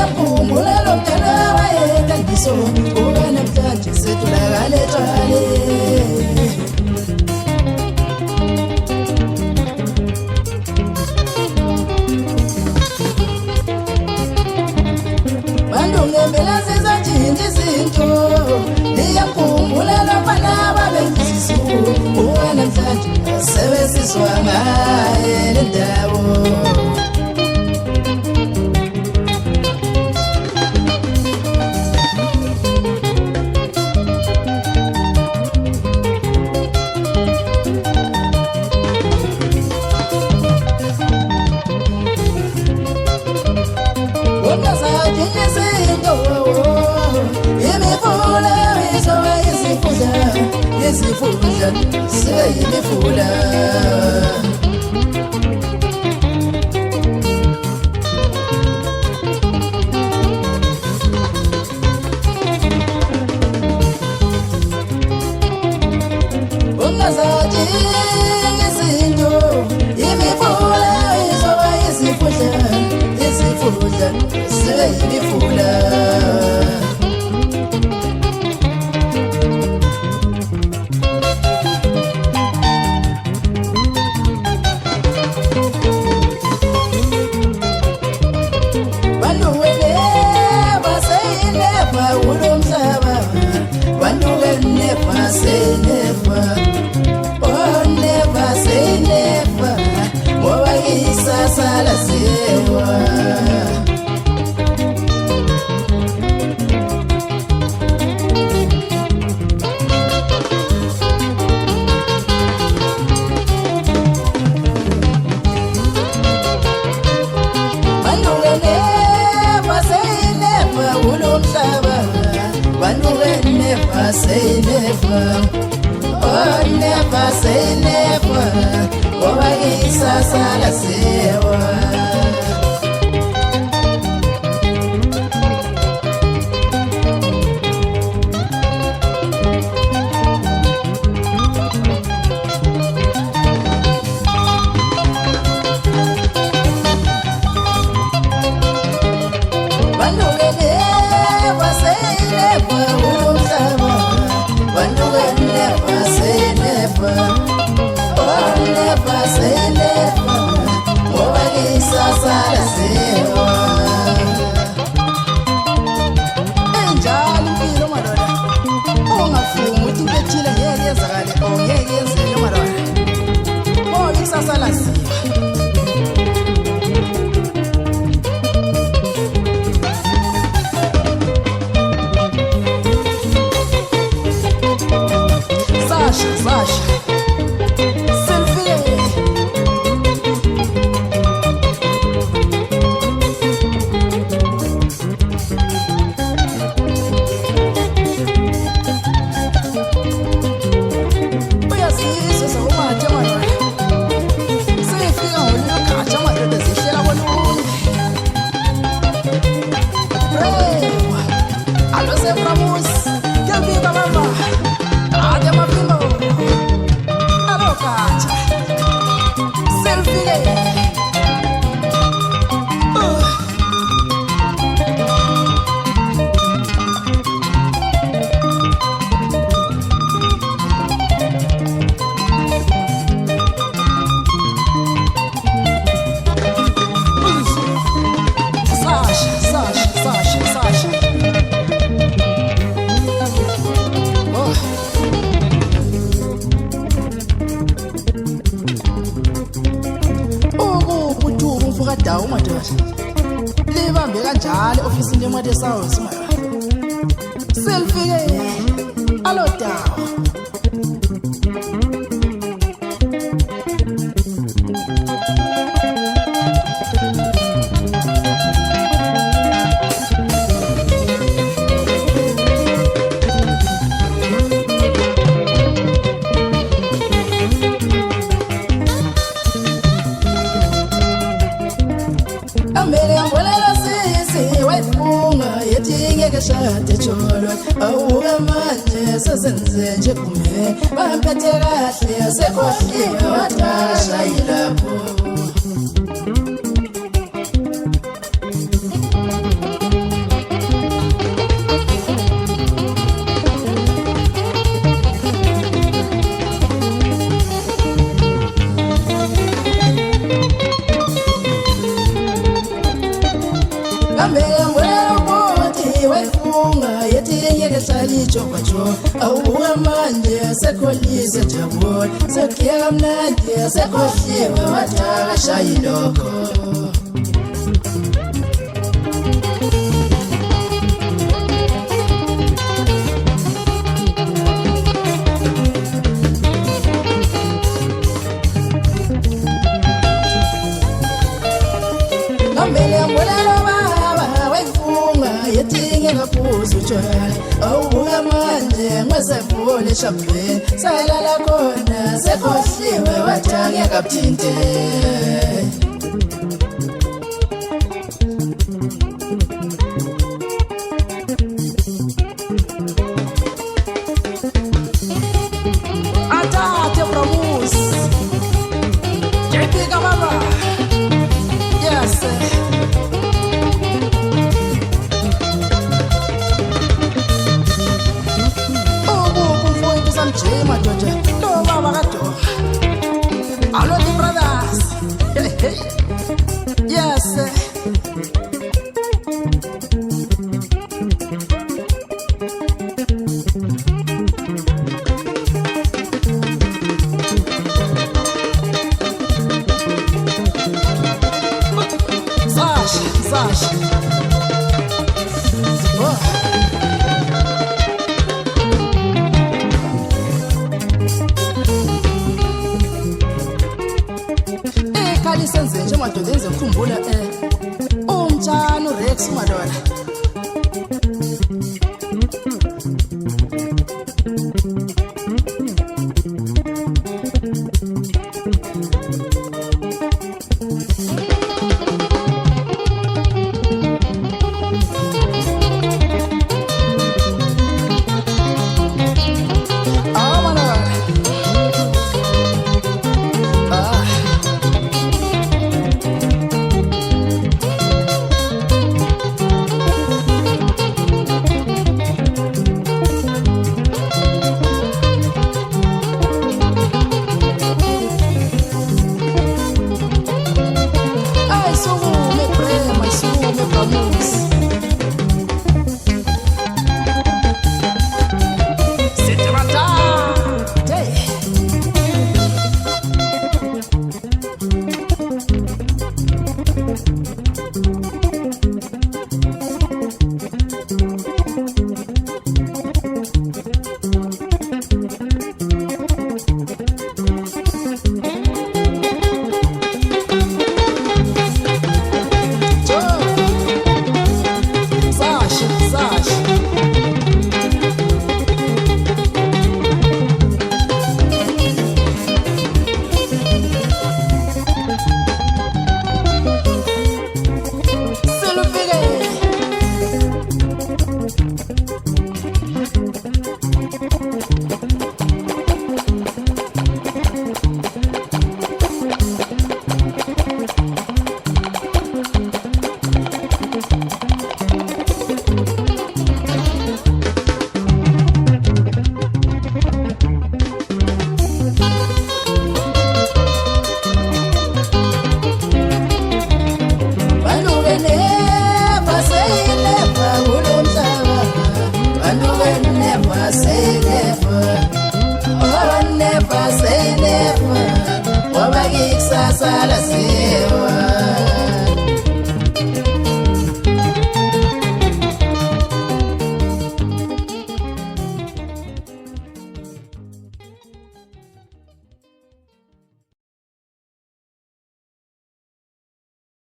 ngiyakhumbula lo mntana wayengandiso kuba namhlanje setholakale tshwale ngempela sizatshintsha izinto ngiyakhumbula lomfana babengisisu namhlanje sebesizwa ngaye le ndawo Izifunda seyimifula ungazathi izinto imifula izoba izifunda seyimifula Sala sewa Say never, oh never say never. Oba isasa la sewa. Libambe kanjalo ofisini yemoto eSouth mara. Selfie alo dawo. Shate cholo awuka manje sesenze nje kume baphethe kahle sekhohliwe watasha yilapho wefunga yetingeke salicho kwacho awubuka manje sekholise jabule sekuyeka mnandi sekhohliwe wathaka shayilokho awubuka manje ngesefule eshampeni salala khona sekhohliwe wathake kabuthinte atate promus jepika baba yes Jema Georgia, no mama gato. Hello, the brothers. Hey, hey. Yes. Sash. Oh. Senze nje madoda enze ukukhumbula umtshana uRex madoda Sala